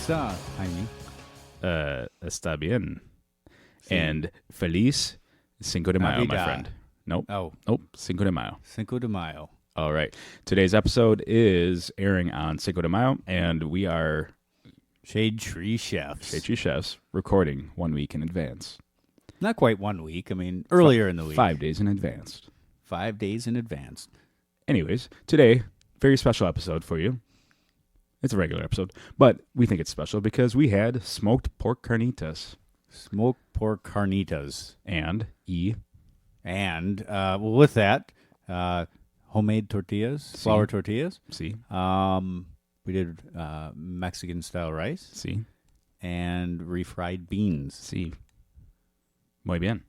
está, Jaime? Está bien. Sí. And feliz Cinco de Mayo, my Navidad. friend. Nope. Oh, Cinco de Mayo. Cinco de Mayo. All right. Today's episode is airing on Cinco de Mayo, and we are Shade Tree Chefs. Shade Tree Chefs recording 1 week in advance. Not quite 1 week. I mean, earlier in the week. 5 days in advance. 5 days in advance. Anyways, today, very special episode for you. It's a regular episode, but we think it's special because we had smoked pork carnitas. Smoked pork carnitas. And with that, homemade tortillas, Sí. flour tortillas. See? We did Mexican-style rice See? and refried beans. See? Muy bien.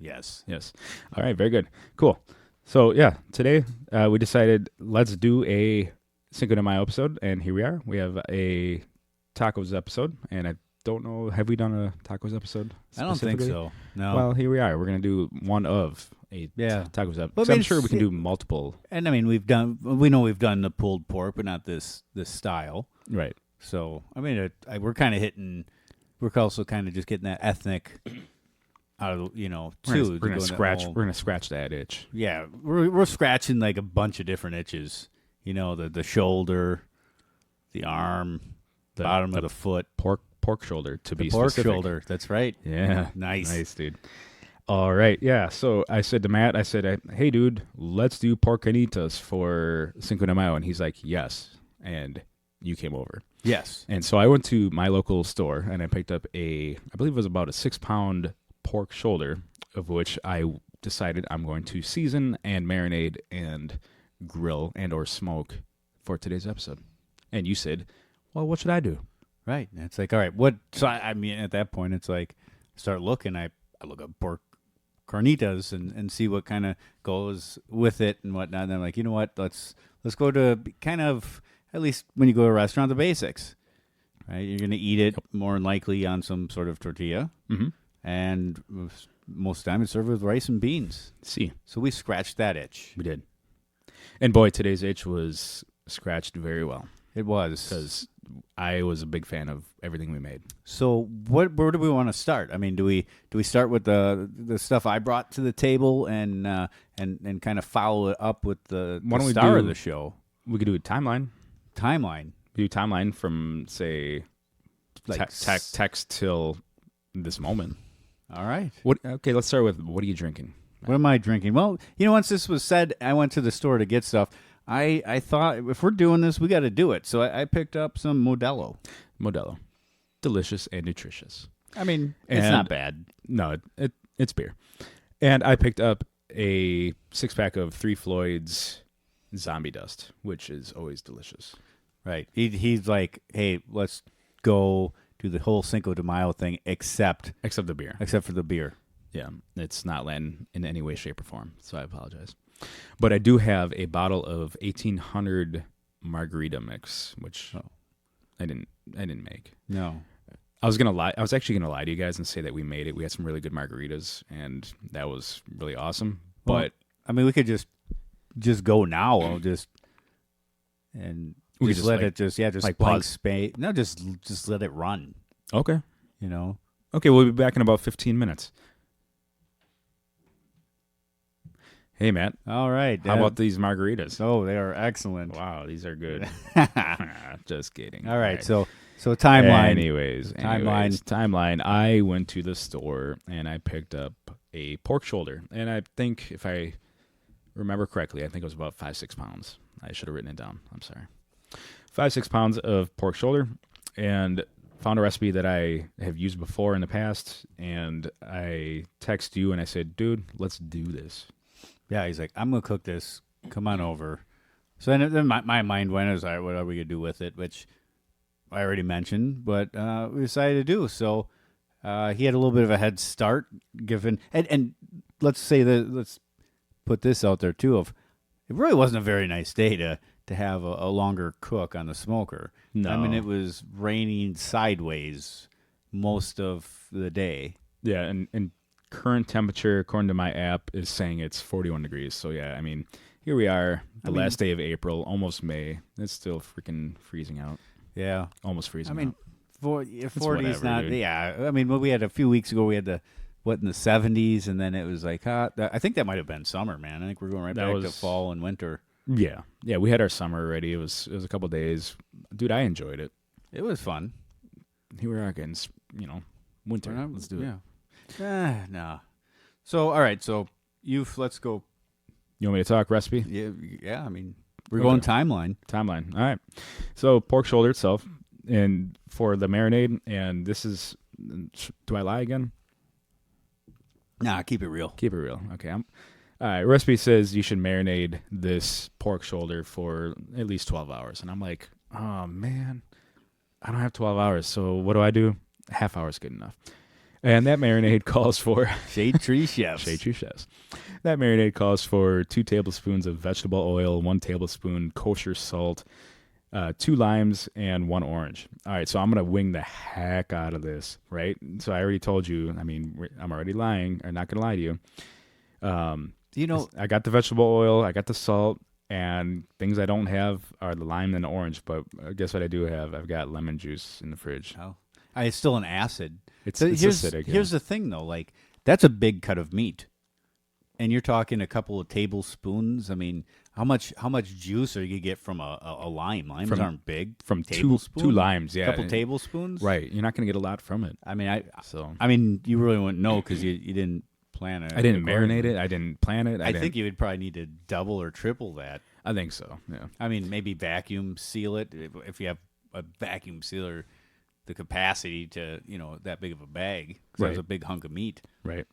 Yes. Yes. All right. Very good. Cool. So, yeah, today we decided let's do a Cinco de Mayo episode, and here we are. We have a tacos episode, and I don't know, have we done a tacos episode? I don't think specifically? so. No. Well, here we are. We're going to do one of a tacos episode. Well, I So I'm mean, sure we can it's- do multiple. And I mean, we know we've done the pulled pork, but not this style. Right. So I mean, we're kind of we're also kind of just getting that ethnic out of too. We're going to scratch. We're going to scratch that itch. Yeah, we're scratching like a bunch of different itches. You know, the shoulder, the arm, the bottom of the foot, Pork shoulder, to be pork specific. shoulder. That's right. Yeah. Nice, dude. All right. Yeah. So I said to Matt, hey, dude, let's do pork carnitas for Cinco de Mayo. And he's like, yes. And you came over. Yes. And so I went to my local store and I picked up I believe it was about a 6-pound pork shoulder, of which I decided I'm going to season and marinate and grill and or smoke for today's episode. And you said, well, what should I do? Right. And it's like, all right, what? So I mean, at that point, it's like, start looking. I look up pork carnitas and see what kind of goes with it and whatnot. And I'm like, you know what? Let's go to kind of, at least when you go to a restaurant, the basics. Right. You're going to eat it more than likely on some sort of tortilla, and most of the time it's served with rice and beans. See, So we scratched that itch. we did. And boy, today's itch was scratched very well It was. because I was a big fan of everything we made. So where do we want to start? I mean, do we start with the stuff I brought to the table and kind of follow it up with the Why don't we star do- of the show We could do a timeline. timeline? We do timeline from, say, Like text till this moment. All right. Okay, let's start with, what are you drinking? What am I drinking? Well, once this was said, I went to the store to get stuff. I thought if we're doing this, we got to do it. So I picked up some Modelo. Modelo. Delicious and nutritious. I mean, it's And- not bad. No, it's beer. And I picked up a 6-pack of Three Floyd's Zombie Dust, which is always delicious. Right. He's like, hey, let's go do the whole Cinco de Mayo thing, except Except the beer. for the beer. Yeah, it's not Latin in any way, shape, or form, so I apologize. But I do have a bottle of 1800 margarita mix, which I didn't make. No. I was gonna lie. I was actually gonna lie to you guys and say that we made it. We had some really good margaritas, and that was really awesome. Well, But I mean, we could just go now. I'll just We could let just, it just like, blank pause. space. No, just let it run. okay, You know. we'll be back in about 15 minutes. Hey, Matt, All right. how about these margaritas? Oh, they are excellent. Wow, these are good. Just kidding. All right. So timeline. Anyways, timeline. I went to the store and I picked up a pork shoulder, and I think if I remember correctly, I think it was about 5-6 pounds. I should have written it down. I'm sorry. 5-6 pounds of pork shoulder, and found a recipe that I have used before in the past, and I text you and I said, dude, let's do this. Yeah, he's like, I'm gonna cook this. Come on over. So then my mind went, "Is all right, what are we gonna do with it?" Which I already mentioned, but we decided to do. So he had a little bit of a head start, given and let's put this out there too. Of it really wasn't a very nice day to have a longer cook on the smoker. No. I mean, it was raining sideways most of the day. Yeah, and current temperature, according to my app, is saying it's 41 degrees. So, yeah, I mean, here we are, last day of April, almost May. It's still freaking freezing out. Yeah. Almost freezing I mean, out. 40 is whatever, not. dude. Yeah, I mean, we had a few weeks ago. We had in the 70s, and then it was like, I think that might have been summer, man. I think we're going right back to fall and winter. Yeah, we had our summer already. It was a couple of days, dude. I enjoyed it. It was fun. Here we are again, winter. Let's do it. Yeah. No. So all right. So let's go. You want me to talk recipe? Yeah. I mean, we're going timeline. Timeline. All right. So pork shoulder itself, and for the marinade, and this is. Do I lie again? Nah, keep it real. Keep it real. Okay. All right. Recipe says you should marinate this pork shoulder for at least 12 hours, and I'm like, oh man, I don't have 12 hours. So what do? Half hour is good enough. And that marinade calls for Shade Tree Chefs. Shade Tree Chefs. That marinade calls for 2 tablespoons of vegetable oil, 1 tablespoon kosher salt, 2 limes, and 1 orange. All right, so I'm gonna wing the heck out of this, right? So I already told you. I mean, I'm already lying, or not gonna lie to you. I got the vegetable oil, I got the salt, and things I don't have are the lime and the orange. But guess what I do have? I've got lemon juice in the fridge. Oh, it's still an acid. It's acidic. Here's the thing, though. Like, that's a big cut of meat, and you're talking a couple of tablespoons. I mean, how much juice are you gonna get from a lime? Limes aren't big. From tablespoons, 2 limes, yeah, a couple tablespoons. Right, you're not gonna get a lot from it. I mean, you really wouldn't know because you didn't plan it. I didn't marinate it. I didn't plan it. I think you would probably need to double or triple that. I think so. Yeah. I mean, maybe vacuum seal it if you have a vacuum sealer. The capacity to that big of a bag. Right. That's a big hunk of meat. Right.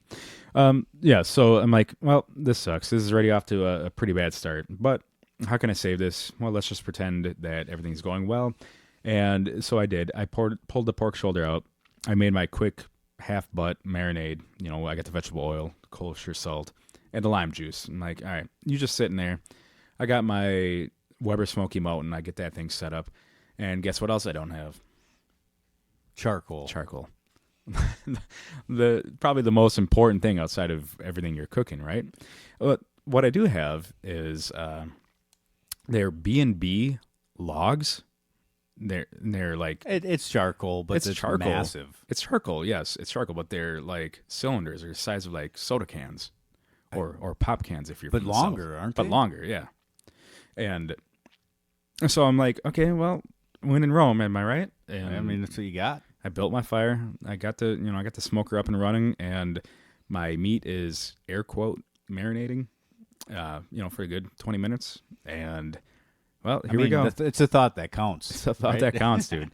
Yeah. So I'm like, well, this sucks. This is already off to a pretty bad start. But how can I save this? Well, let's just pretend that everything's going well. And so I did. I pulled the pork shoulder out. I made my quick half butt marinade. I got the vegetable oil, kosher salt, and the lime juice. I'm like, all right, you just sitting there. I got my Weber Smoky Mountain. I get that thing set up. And guess what else I don't have? Charcoal. Probably the most important thing outside of everything you're cooking, right? What I do have is they're B&B logs. They're like it's charcoal, but it's charcoal. Massive. It's charcoal, yes, it's charcoal, but they're like cylinders, or the size of like soda cans or pop cans if you're. But longer, aren't they? But longer, yeah. And so I'm like, okay, well, when in Rome, am I right? And I mean, that's what you got. I built my fire. I got the smoker up and running, and my meat is air quote marinating, for a good 20 minutes. And well, here we go. It's a thought that counts. It's a thought that counts, dude.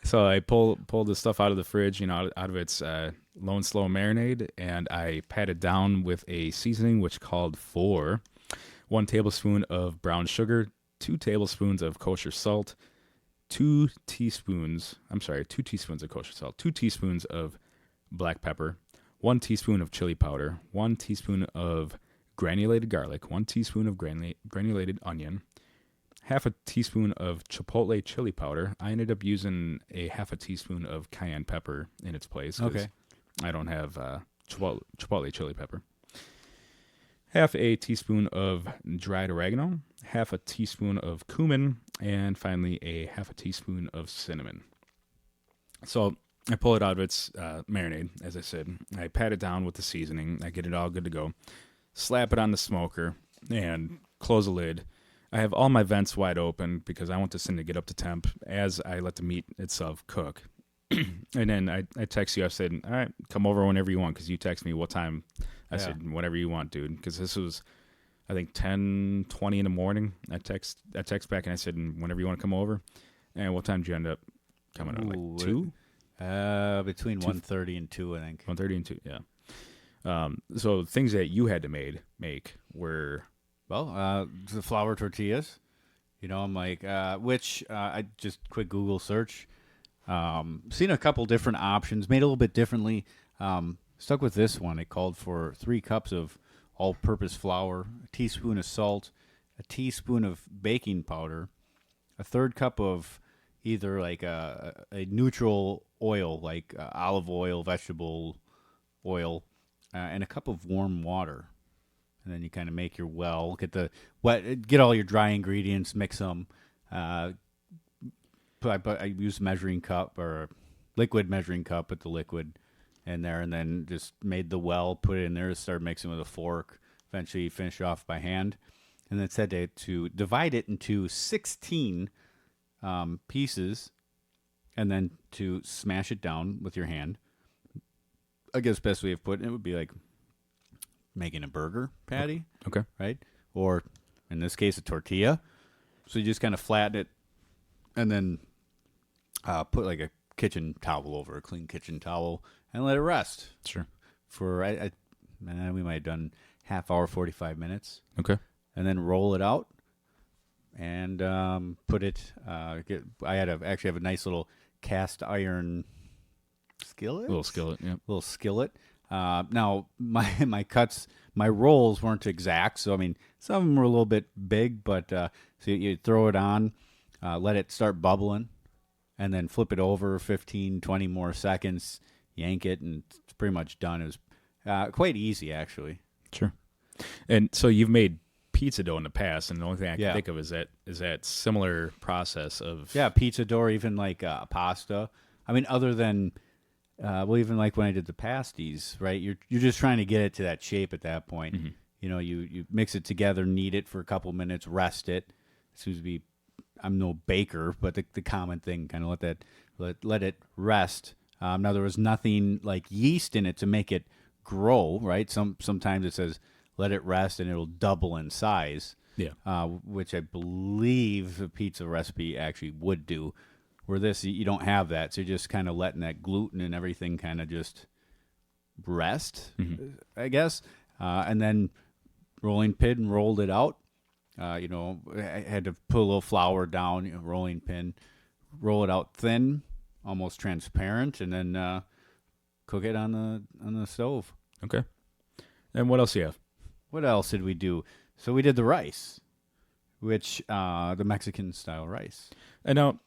So I pulled the stuff out of the fridge, out of its low and slow marinade, and I patted down with a seasoning which called for 1 tablespoon of brown sugar, 2 tablespoons of kosher salt, 2 teaspoons of kosher salt, 2 teaspoons of black pepper, 1 teaspoon of chili powder, 1 teaspoon of granulated garlic, 1 teaspoon of granulated onion, half a teaspoon of chipotle chili powder. I ended up using a half a teaspoon of cayenne pepper in its place. Okay. I don't have chipotle chili pepper. Half a teaspoon of dried oregano, half a teaspoon of cumin, and finally a half a teaspoon of cinnamon. So I pull it out of its marinade, as I said. I pat it down with the seasoning. I get it all good to go. Slap it on the smoker and close the lid. I have all my vents wide open because I want this thing to get up to temp as I let the meat itself cook. And then I text you. I said, all right, come over whenever you want, because you text me what time. I said, whatever you want, dude, because this was, I think, 10:20 in the morning. I text back and I said, whenever you want to come over. And what time did you end up coming out? Like 2? Between 1:30 and 2, I think. 1:30 and 2, yeah. So things that you had to make were... Well, the flour tortillas. I'm like, which I just quick Google search. Seen a couple different options, made a little bit differently. Stuck with this one. It called for 3 cups of all-purpose flour, a teaspoon of salt, a teaspoon of baking powder, a 1/3 cup of either like a neutral oil, like olive oil, vegetable oil, and a cup of warm water. And then you kind of make your get all your dry ingredients, mix them, I used measuring cup or liquid measuring cup, put the liquid in there, and then just made the well, put it in there, started mixing with a fork. Eventually, finish it off by hand, and then said to divide it into 16 pieces, and then to smash it down with your hand. I guess best way of putting it would be like making a burger patty, Okay. right? Or in this case, a tortilla. So you just kind of flatten it, and then put like a kitchen towel over, a clean kitchen towel, and let it rest. Sure. For we might have done half hour, 45 minutes. Okay. And then roll it out and put it. I actually have a nice little cast iron skillet. Little skillet. Yeah. Little skillet. Now my cuts, my rolls weren't exact, so I mean some of them were a little bit big, but so you throw it on, let it start bubbling, and then flip it over 15, 20 more seconds, yank it, and it's pretty much done. It was quite easy, actually. Sure. And so you've made pizza dough in the past, and the only thing I can think of is that similar process of pizza dough, or even like pasta. I mean, other than even like when I did the pasties, right? You're just trying to get it to that shape at that point. Mm-hmm. You know, you mix it together, knead it for a couple minutes, rest it. It seems to be, I'm no baker, but the common thing, kind of let it rest. Now there was nothing like yeast in it to make it grow, right? Sometimes it says let it rest and it'll double in size. Yeah. Which I believe the pizza recipe actually would do. Where this, you don't have that, so you're just kind of letting that gluten and everything kind of just rest, I guess. And then rolling pin, rolled it out. I had to put a little flour down, rolling pin, roll it out thin, almost transparent, and then cook it on the stove. Okay. And what else do you have? What else did we do? So we did the rice, which the Mexican style rice. And now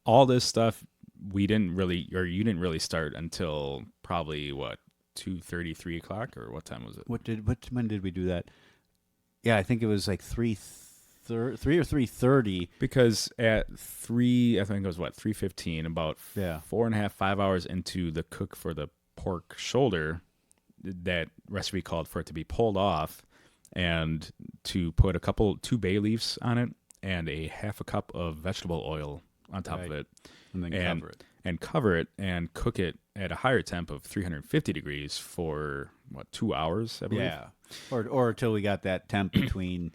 all this stuff you didn't really start until probably 2:30, 3 o'clock, or what time was it? When did we do that? Yeah, I think it was like 3 or 3:30. Because at 3, I think it was 3:15, about 4.5, 5 hours into the cook for the pork shoulder, that recipe called for it to be pulled off and to put 2 bay leaves on it and a half a cup of vegetable oil on top of it, and then cover it and cook it at a higher temp of 350 degrees for 2 hours, I believe. Yeah, or until we got that temp between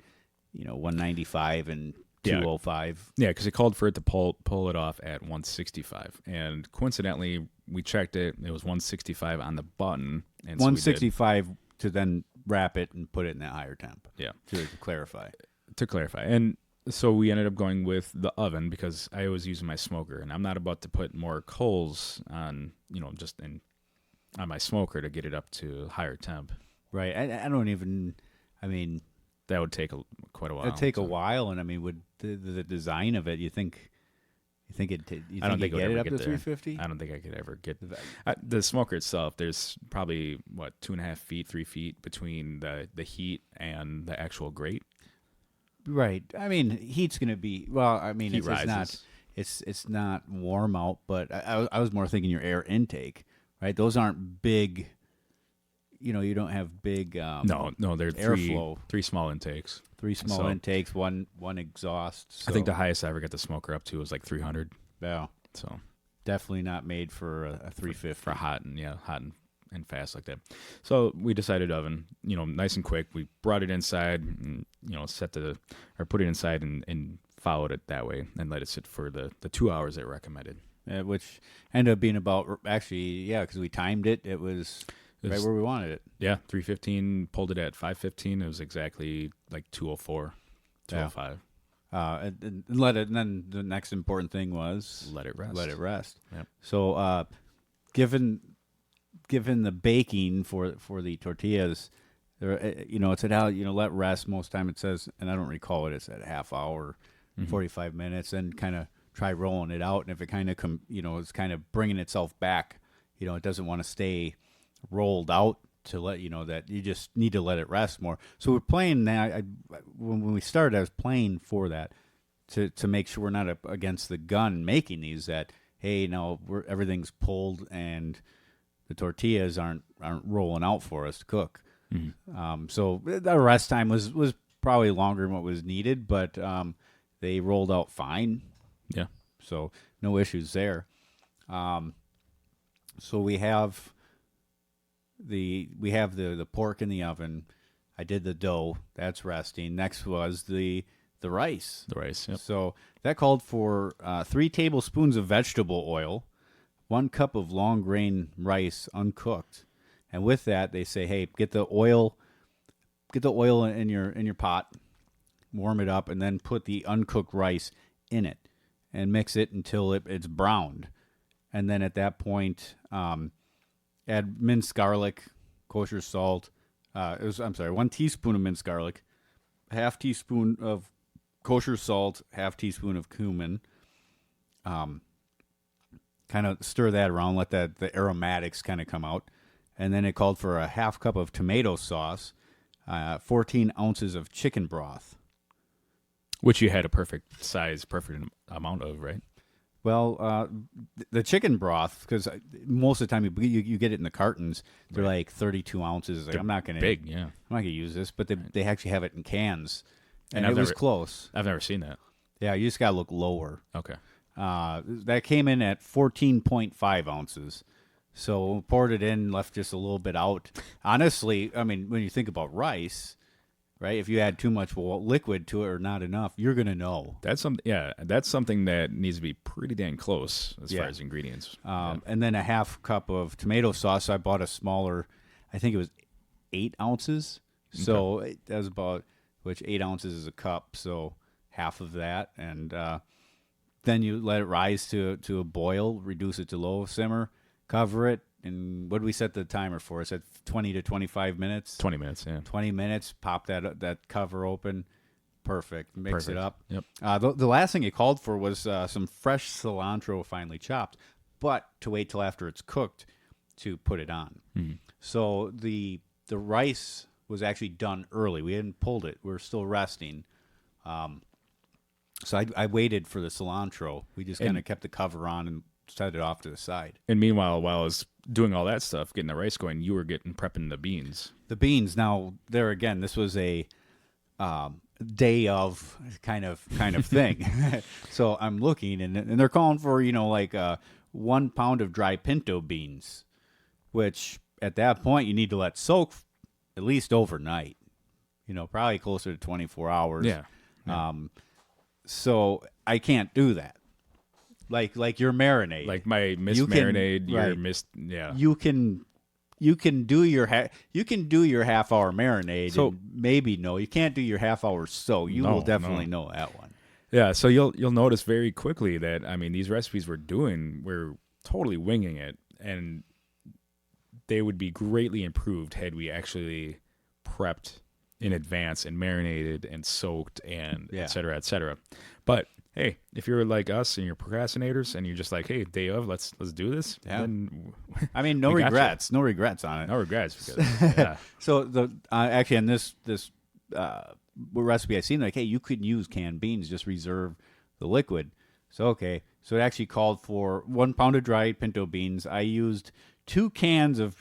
195 and 205. Yeah, because it called for it to pull it off at 165, and coincidentally we checked it. It was 165 on the button, and 165 to then wrap it and put it in that higher temp. Yeah, to clarify. And so we ended up going with the oven because I was using my smoker, and I'm not about to put more coals on, on my smoker to get it up to higher temp. Right. I don't even. I mean, that would take quite a while. It'd take a while, and I mean, would the design of it? You think it? You I don't think get it up get to there. 350? I don't think I could ever get the smoker itself. There's probably 2.5 feet, 3 feet between the heat and the actual grate. Right. I mean, heat's going to be it's not. It's not warm out, but I was more thinking your air intake. Right. Those aren't big. You don't have big. No, they're airflow. Three small intakes. Three small intakes. One exhaust. So. I think the highest I ever got the smoker up to was 300. Yeah. So definitely not made for a 350 for hot and fast like that. So we decided oven, nice and quick. We brought it inside and, put it inside and followed it that way and let it sit for the 2 hours they recommended. Which ended up being about, because we timed it. It was right where we wanted it. Yeah, 3:15, pulled it at 5:15. It was exactly 2:04, 2:05. And let it. And then the next important thing was let it rest. Let it rest. Yep. So, given the baking for the tortillas, it said how let rest. Most time it says, and I don't recall it. It's at a half hour, 45 minutes, and kind of try rolling it out. And if it kind of it's kind of bringing itself back, it doesn't want to stay rolled out, to let you know that you just need to let it rest more. So we're playing now. When we started, I was playing for that to make sure we're not up against the gun making these. That hey, no, everything's pulled and the tortillas aren't rolling out for us to cook. So the rest time was probably longer than what was needed, but they rolled out fine. Yeah. So no issues there. So we have the pork in the oven. I did the dough. That's resting. Next was the rice. The rice, yep. So that called for 3 tablespoons of vegetable oil, 1 cup of long grain rice uncooked, and with that they say, hey, get the oil in your pot, warm it up, and then put the uncooked rice in it and mix it until it's browned. And then at that point, add minced garlic, kosher salt. 1 teaspoon of minced garlic, half teaspoon of kosher salt, half teaspoon of cumin. Kind of stir that around, let the aromatics kind of come out. And then it called for a half cup of tomato sauce, 14 ounces of chicken broth. Which you had a perfect amount of, right? Well, the chicken broth, because most of the time you get it in the cartons, they're like 32 ounces. Like, I'm not gonna use this, but they actually have it in cans, and it was close. I've never seen that. Yeah, you just gotta look lower. Okay. That came in at 14.5 ounces. So poured it in, left just a little bit out. Honestly, I mean, when you think about rice, right? If you add too much liquid to it or not enough, you're gonna know. That's something that needs to be pretty dang close as far as ingredients. And then a half cup of tomato sauce. I bought a smaller, I think it was 8 ounces. So that was about, which 8 ounces is a cup, so half of that, and then you let it rise to a boil, reduce it to low simmer, cover it, and what did we set the timer for? It's at 20 to 25 minutes. 20 minutes, yeah. 20 minutes. Pop that cover open. Perfect. Mix it up. Yep. The last thing it called for was some fresh cilantro, finely chopped, but to wait till after it's cooked to put it on. Mm-hmm. So the rice was actually done early. We hadn't pulled it. We were still resting. So I waited for the cilantro. We just kind of kept the cover on and set it off to the side. And meanwhile, while I was doing all that stuff, getting the rice going, you were prepping the beans. The beans. Now, there again, this was a day of kind of thing. So I'm looking, and they're calling for 1 pound of dry pinto beans, which at that point you need to let soak at least overnight. Probably closer to 24 hours. Yeah. So I can't do that. Like your marinade. Like my missed marinade, your missed, yeah. You can do your half hour marinade. So and maybe you can't do your half hour. So you will definitely know that one. Yeah. So you'll notice very quickly that these recipes we're totally winging it, and they would be greatly improved had we actually prepped in advance and marinated and soaked and et cetera, et cetera. But hey, if you're like us and you're procrastinators and you're just like, hey, day of, let's do this. Yeah. Then no regrets on it. No regrets. Because, So the actually on this recipe I seen, like, hey, you could use canned beans, just reserve the liquid. So it actually called for 1 pound of dried pinto beans. I used 2 cans of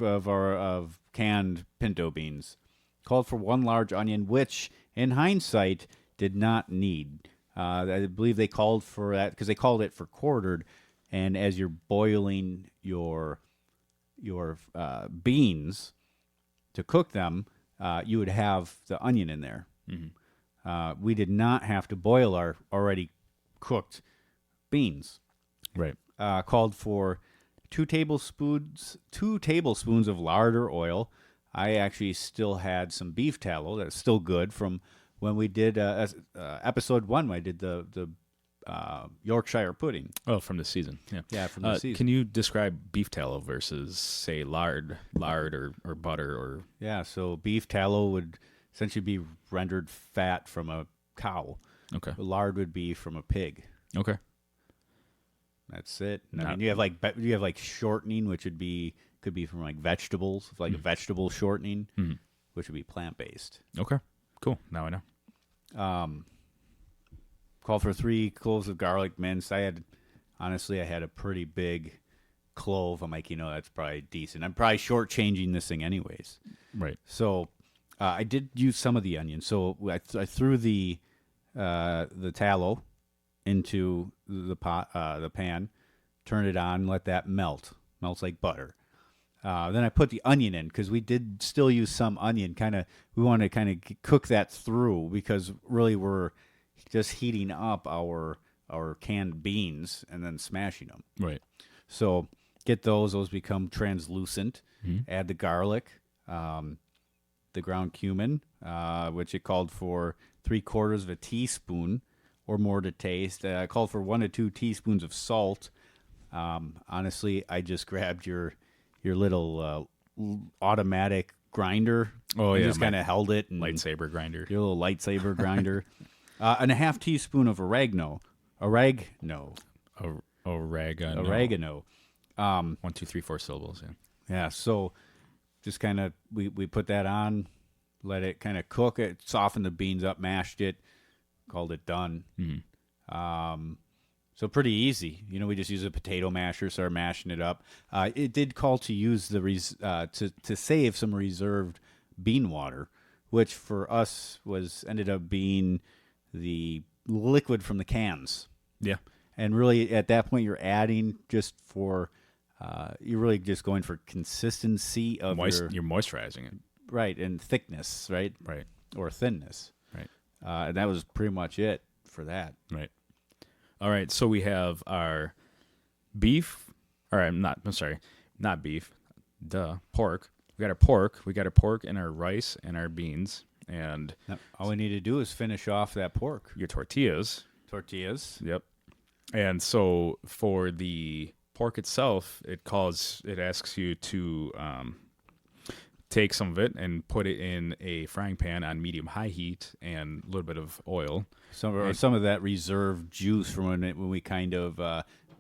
canned pinto beans. Called for 1 large onion, which in hindsight did not need. I believe they called for that because they called it for quartered, and as you're boiling your beans to cook them, you would have the onion in there. Mm-hmm. We did not have to boil our already cooked beans. Right. Called for 2 tablespoons of lard or oil. I actually still had some beef tallow that's still good from when we did episode 1. When I did the Yorkshire pudding. Oh, from the season. Yeah, from the season. Can you describe beef tallow versus, say, lard or butter or? Yeah, so beef tallow would essentially be rendered fat from a cow. Okay. Lard would be from a pig. Okay. That's it. You have like shortening, which could be from like vegetables, like a vegetable shortening, which would be plant based. Okay, cool. Now I know. called for 3 cloves of garlic minced. I had a pretty big clove. I'm like, that's probably decent. I'm probably shortchanging this thing anyways. Right. So I did use some of the onion. So I threw the tallow into the pan, turned it on, let that melt. Melts like butter. Then I put the onion in because we did still use some onion. We want to kind of cook that through because really we're just heating up our canned beans and then smashing them. Right. So get those. Those become translucent. Mm-hmm. Add the garlic, the ground cumin, which it called for 3/4 of a teaspoon or more to taste. I called for 1 to 2 teaspoons of salt. Honestly, I just grabbed your little automatic grinder. Oh, yeah. Just kind of held it. And lightsaber grinder. Your little lightsaber grinder. And a half teaspoon of oregano. Oregano. 1, 2, 3, 4 syllables. Yeah. Yeah. So just kind of we put that on, let it kind of cook it, soften the beans up, mashed it, called it done. Mm-hmm. So pretty easy. We just use a potato masher, start mashing it up. It did call to use to save some reserved bean water, which for us ended up being the liquid from the cans. Yeah. And really, at that point, you're adding just for you're really just going for consistency of you're moisturizing it, right, and thickness, right, or thinness, right. And that was pretty much it for that, right. All right, so we have our beef. Not beef. Pork. We got our pork and our rice and our beans, and now, all we need to do is finish off that pork. Your tortillas. Yep. And so for the pork itself, it asks you to take some of it and put it in a frying pan on medium-high heat and a little bit of oil. Some of that reserved juice from when we kind of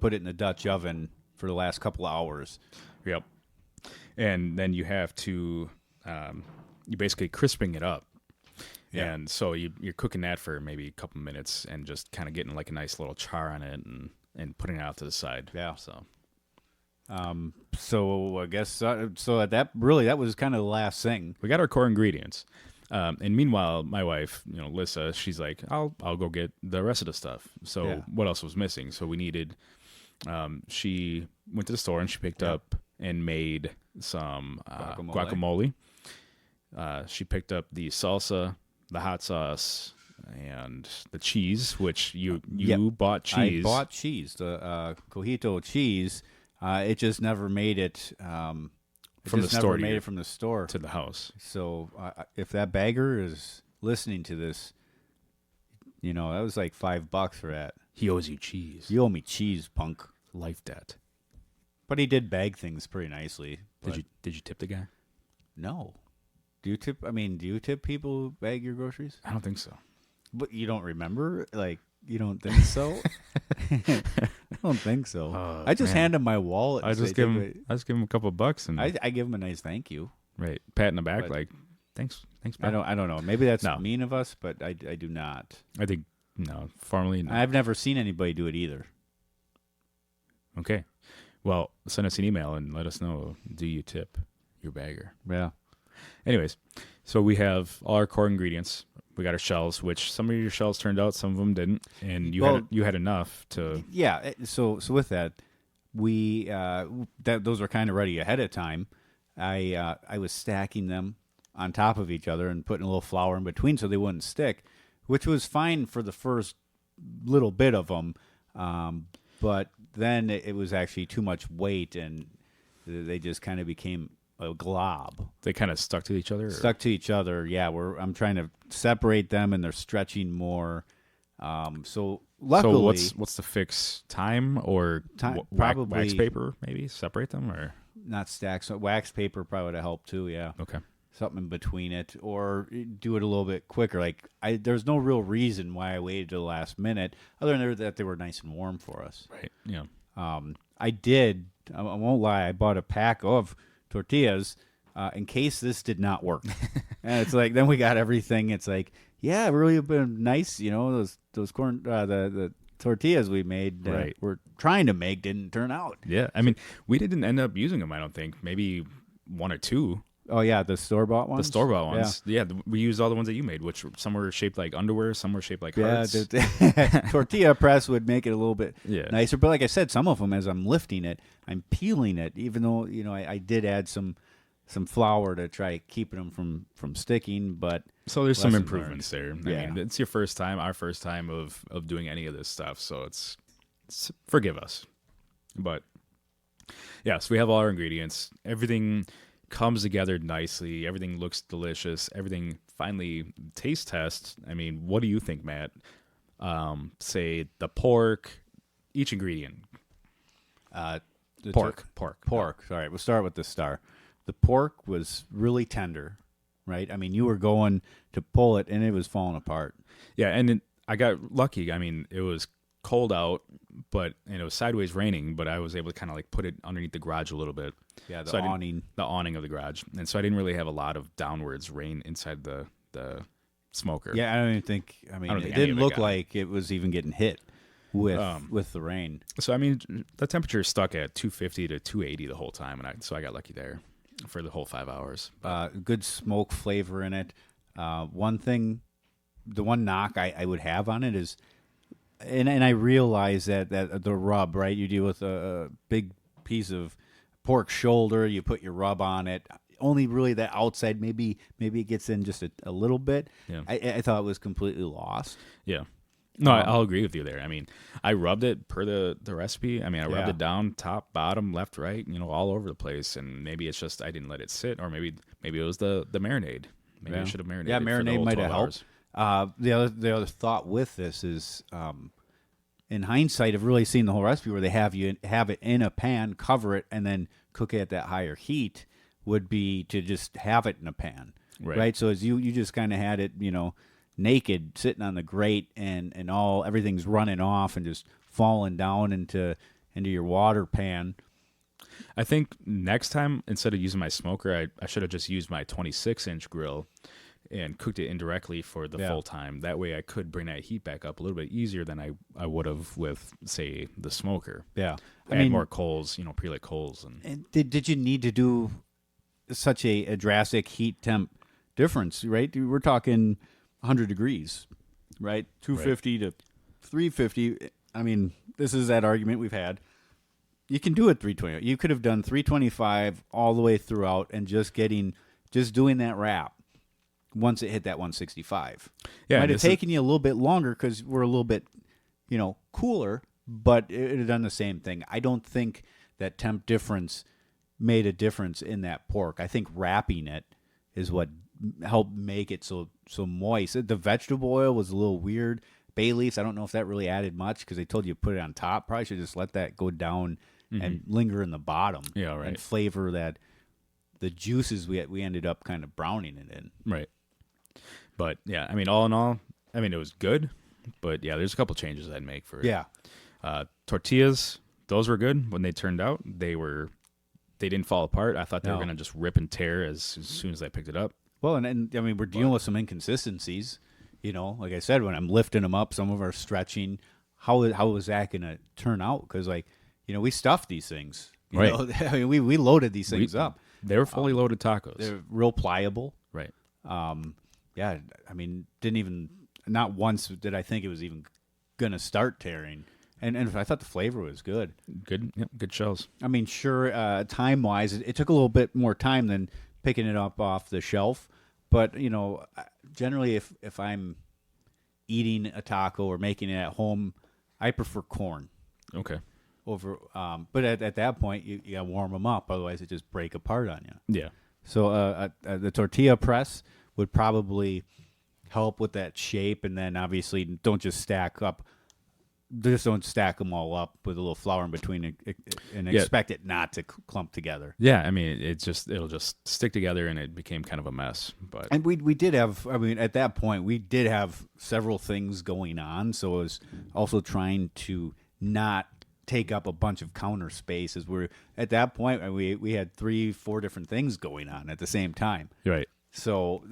put it in the Dutch oven for the last couple of hours. Yep. And then you have to you're basically crisping it up. Yeah. And so you're cooking that for maybe a couple minutes and just kind of getting like a nice little char on it and putting it out to the side. Yeah. So I guess so that was kind of the last thing. We got our core ingredients. And meanwhile, my wife, Lissa, she's like, I'll go get the rest of the stuff. So what else was missing? So we needed, she went to the store and she picked up and made some guacamole. She picked up the salsa, the hot sauce, and the cheese, which you bought cheese. I bought cheese, the cojito cheese. It just never made it from the store to the house. So if that bagger is listening to this, that was like $5 for that. He owes you cheese. You owe me cheese, punk. Life debt. But he did bag things pretty nicely. Did you tip the guy? No. Do you tip people who bag your groceries? I don't think so. But you don't remember? Like, you don't think so? I don't think so. I just hand him my wallet. I just give him a couple of bucks, and I give him a nice thank you. Right, pat in the back, like thanks. I don't know. Maybe that's mean of us, but I do not. I think no. Formally, no. I've never seen anybody do it either. Okay, well, send us an email and let us know. Do you tip your bagger? Yeah. Anyways, so we have all our core ingredients. We got our shells, which some of your shells turned out, some of them didn't, and you had enough to. Yeah. So with that, we those were kind of ready ahead of time. I was stacking them on top of each other and putting a little flour in between so they wouldn't stick, which was fine for the first little bit of them, but then it was actually too much weight and they just kind of became a glob. They kind of stuck to each other? Stuck to each other, yeah. I'm trying to separate them, and they're stretching more. So luckily... So what's the fix? Time or probably wax paper, maybe? Separate them? Or not stack. So wax paper probably would have helped too, yeah. Okay. Something in between it, or do it a little bit quicker. Like there's no real reason why I waited to the last minute, other than that they were nice and warm for us. Right, yeah. I won't lie, I bought a pack of tortillas in case this did not work. And it's like, then we got everything. It's like, yeah, really been nice. Those corn, the tortillas we made, Right. we're trying to make didn't turn out. Yeah, I mean, we didn't end up using them. I don't think. Maybe one or two. Oh yeah, the store-bought ones. The store-bought ones. Yeah, we used all the ones that you made, which some were shaped like underwear, some were shaped like hearts. Yeah, the tortilla press would make it a little bit Yeah. nicer. But like I said, some of them, as I'm lifting it, I'm peeling it. Even though I did add some flour to try keeping them from sticking. But So there's some lessons improvements there. Yeah. I mean, it's your first time, our first time of doing any of this stuff, so it's forgive us. But yeah, so we have all our ingredients. Everything comes together nicely. Everything looks delicious. Everything finally taste test. I mean, what do you think, Matt? Say the pork, each ingredient. the Pork. Pork. All right, we'll start with the star. The pork was really tender, right? I mean, you were going to pull it, and it was falling apart. Yeah, and I got lucky. I mean, it was cold out, and it was sideways raining, but I was able to kind of like put it underneath the garage a little bit. Yeah, So awning. the awning of the garage, and so I didn't really have a lot of downwards rain inside the smoker. Yeah, I don't even think. I mean, don't it think any didn't of it look got like it was even getting hit with the rain. So I mean, the temperature stuck at 250 to 280 the whole time, and so I got lucky there for the whole 5 hours. Good smoke flavor in it. One thing, the one knock I would have on it is, and I realize that the rub, right? You deal with a big piece of pork shoulder, you put your rub on it. Only really that outside, maybe it gets in just a little bit. Yeah. I thought it was completely lost. Yeah. No, I'll agree with you there. I mean, I rubbed it per the recipe. I mean, I rubbed Yeah. it down, top, bottom, left, right, all over the place. And maybe it's just I didn't let it sit, or maybe it was the marinade. Maybe I should have marinated. Yeah, for the marinade whole might 12 have helped. hours. The other thought with this is, in hindsight, of really seeing the whole recipe where they have it in a pan, cover it, and then cook it at that higher heat, would be to just have it in a pan, right? So as you just kind of had it, naked, sitting on the grate, and everything's running off and just falling down into your water pan. I think next time, instead of using my smoker, I should have just used my 26-inch grill and cooked it indirectly for the full time. That way I could bring that heat back up a little bit easier than I would have with, say, the smoker. Yeah. I had more coals, pre-lit coals. And did you need to do such a drastic heat temp difference, right? We're talking 100 degrees, right? 250 to 350. I mean, this is that argument we've had. You can do it 320. You could have done 325 all the way throughout and just doing that wrap once it hit that 165. Yeah, might have taken you a little bit longer because we're a little bit, cooler, but it would have done the same thing. I don't think that temp difference made a difference in that pork. I think wrapping it is what helped make it so moist. The vegetable oil was a little weird. Bay leaves, I don't know if that really added much because they told you to put it on top. Probably should just let that go down and linger in the bottom. Yeah, right. And flavor the juices we ended up kind of browning it in. Right. But yeah, I mean, all in all, it was good. But yeah, there's a couple changes I'd make for it. Yeah. Tortillas, those were good when they turned out. They didn't fall apart. I thought they were going to just rip and tear as soon as I picked it up. Well, and I mean, we're dealing with some inconsistencies. Like I said, when I'm lifting them up, some of our stretching, how is that going to turn out? Because, we stuffed these things. Right. I mean, we loaded these things up. They were fully loaded tacos. They're real pliable. Right. Yeah, I mean, not once did I think it was even going to start tearing. And I thought the flavor was good. Good. Yep, good shells. I mean, sure, time-wise, it took a little bit more time than picking it up off the shelf. But, generally, if I'm eating a taco or making it at home, I prefer corn. Okay. But at that point, you got to warm them up. Otherwise, it just break apart on you. Yeah. So the tortilla press would probably help with that shape. And then, obviously, don't stack them all up with a little flour in between and expect it not to clump together. Yeah, I mean, it'll just stick together, and it became kind of a mess. But and we did have, at that point, we did have several things going on. So it was also trying to not take up a bunch of counter space. As we're at that point, we had 3-4 different things going on at the same time. Right. So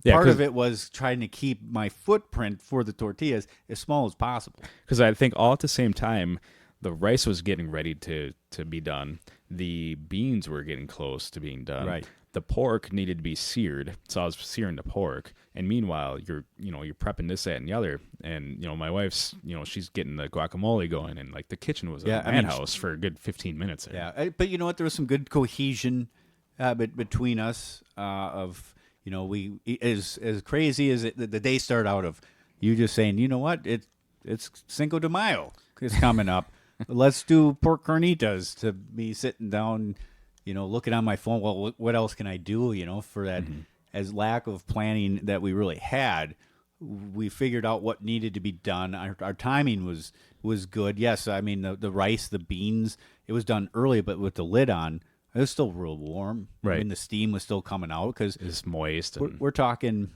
part of it was trying to keep my footprint for the tortillas as small as possible. Because I think all at the same time, the rice was getting ready to be done. The beans were getting close to being done. Right. The pork needed to be seared, so I was searing the pork. And meanwhile, you're prepping this, that, and the other. And my wife's, she's getting the guacamole going, and like the kitchen was a madhouse for a good 15 minutes there. Yeah, but you know what? There was some good cohesion between us. We as crazy as the day started out of you just saying, you know what? It's Cinco de Mayo. It's coming up. Let's do pork carnitas. To be sitting down, looking on my phone. Well, what else can I do? For that, as lack of planning that we really had, we figured out what needed to be done. Our timing was good. Yes, I mean the rice, the beans, it was done early, but with the lid on, it was still real warm. Right. I mean, the steam was still coming out because it's moist. We're talking,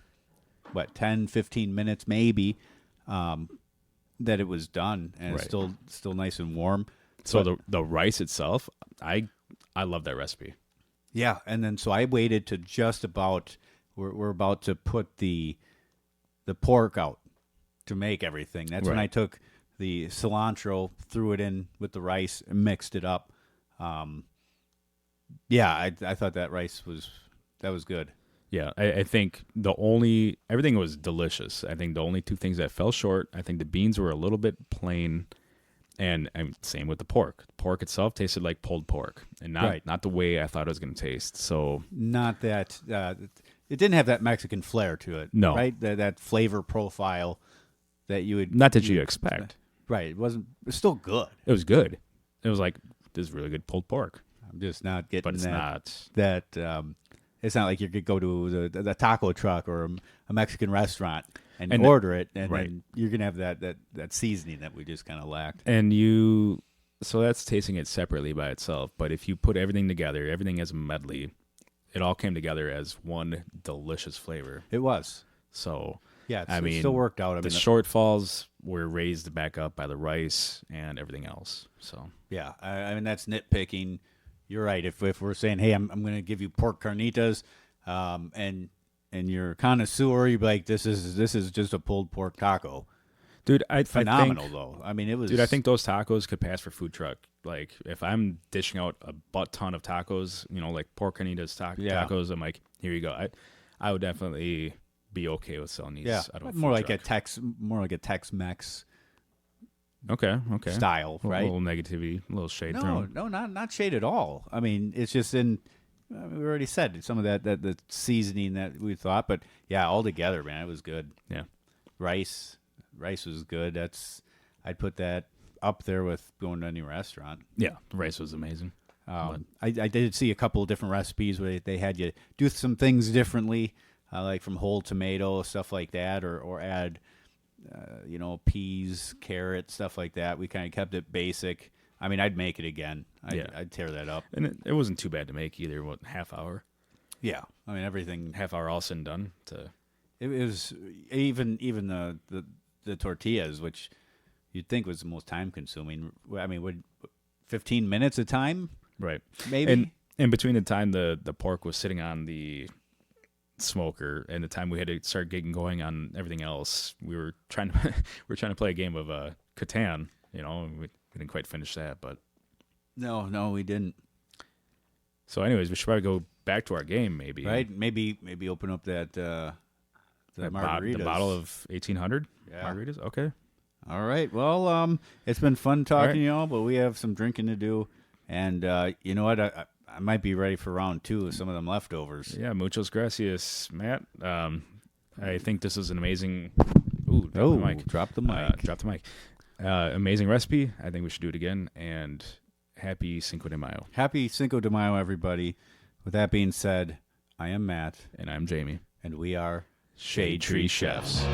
10, 15 minutes maybe. That it was done, and it's still nice and warm. So the rice itself, I love that recipe. Yeah, and then so I waited to just about we're about to put the pork out to make everything. That's when I took the cilantro, threw it in with the rice, and mixed it up. I thought that rice was good. Yeah, I think everything was delicious. I think the only two things that fell short, I think the beans were a little bit plain, and same with the pork. The pork itself tasted like pulled pork, and not the way I thought it was going to taste. So not that it didn't have that Mexican flair to it. No, right? That flavor profile that you would you expect. Right, it wasn't. It was still good. It was good. It was like, this is really good pulled pork. I'm just not getting but it's that. It's not like you could go to the taco truck or a Mexican restaurant and order it, and then you're gonna have that seasoning that we just kind of lacked. And so that's tasting it separately by itself. But if you put everything together, everything as a medley, it all came together as one delicious flavor. It was. So yeah, it still worked out. The shortfalls were raised back up by the rice and everything else. So yeah, I mean that's nitpicking. You're right. If we're saying, hey, I'm going to give you pork carnitas, and you're a connoisseur, you'd be like, this is just a pulled pork taco. Dude, phenomenal though. I mean, it was. Dude, I think those tacos could pass for food truck. Like if I'm dishing out a butt ton of tacos, like pork carnitas tacos, I'm like, here you go. I would definitely be okay with selling these. Yeah, more like a Tex-Mex. Okay. Style, right? A little negativity, a little shade thrown. No, not shade at all. I mean, it's just we already said some of that the seasoning that we thought, but yeah, all together, man, it was good. Yeah, rice was good. I'd put that up there with going to any restaurant. Yeah, the rice was amazing. I did see a couple of different recipes where they had you do some things differently, like from whole tomato, stuff like that, or add. Peas, carrots, stuff like that. We kind of kept it basic. I mean, I'd make it again. I'd tear that up. And it wasn't too bad to make either. Half hour? Yeah. I mean, everything. Half hour all said and done. It was even the tortillas, which you'd think was the most time consuming. I mean, would 15 minutes a time? Right. Maybe. And in between the time the pork was sitting on the smoker and the time we had to start getting going on everything else, we were trying to play a game of Catan. We didn't quite finish that, but no, we didn't. So, anyways, we should probably go back to our game, maybe. Right? Maybe open up that margaritas. The bottle of 1800 margaritas. Okay. All right. Well, it's been fun talking to y'all, but we have some drinking to do, and you know what? I might be ready for round 2 with some of them leftovers. Yeah, muchas gracias, Matt. I think this is an amazing. Drop the mic. Amazing recipe. I think we should do it again. And happy Cinco de Mayo. Happy Cinco de Mayo, everybody. With that being said, I am Matt. And I'm Jamie. And we are Shade Tree Chefs.